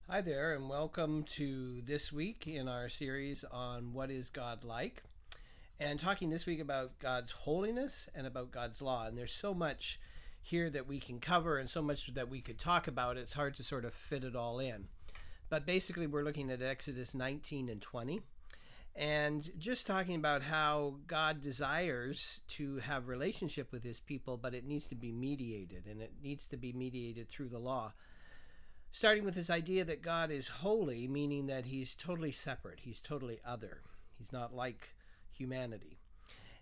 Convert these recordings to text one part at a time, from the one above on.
Hi there, and welcome to this week in our series on what is God like, and talking this week about God's holiness and about God's law. And there's so much here that we can cover and so much that we could talk about, it's hard to sort of fit it all in. But basically, we're looking at Exodus 19 and 20, and just talking about how God desires to have relationship with his people, but it needs to be mediated, and it needs to be mediated through the law. Starting with this idea that God is holy, meaning that he's totally separate, he's totally other, he's not like humanity.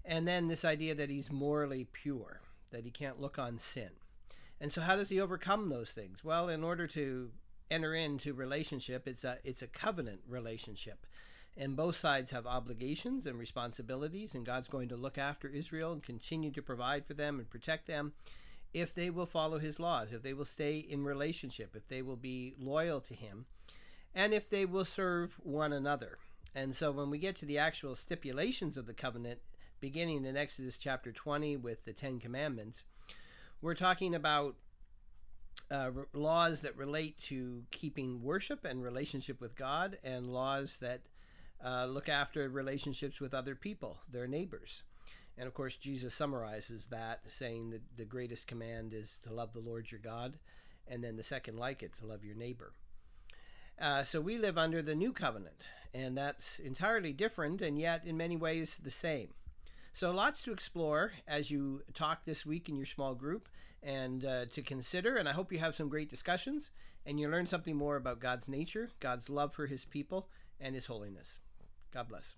And then this idea that he's morally pure, that he can't look on sin. And so how does he overcome those things? Well, in order to enter into relationship, it's a covenant relationship. And both sides have obligations and responsibilities, and God's going to look after Israel and continue to provide for them and protect them if they will follow his laws, if they will stay in relationship, if they will be loyal to him, and if they will serve one another. And so when we get to the actual stipulations of the covenant, beginning in Exodus chapter 20 with the Ten Commandments, we're talking about laws that relate to keeping worship and relationship with God, and laws that look after relationships with other people, their neighbors. And of course, Jesus summarizes that, saying that the greatest command is to love the Lord your God, and then the second like it, to love your neighbor. So we live under the new covenant, and that's entirely different, and yet in many ways the same. So lots to explore as you talk this week in your small group, and to consider. And I hope you have some great discussions, and you learn something more about God's nature, God's love for his people, and his holiness. God bless.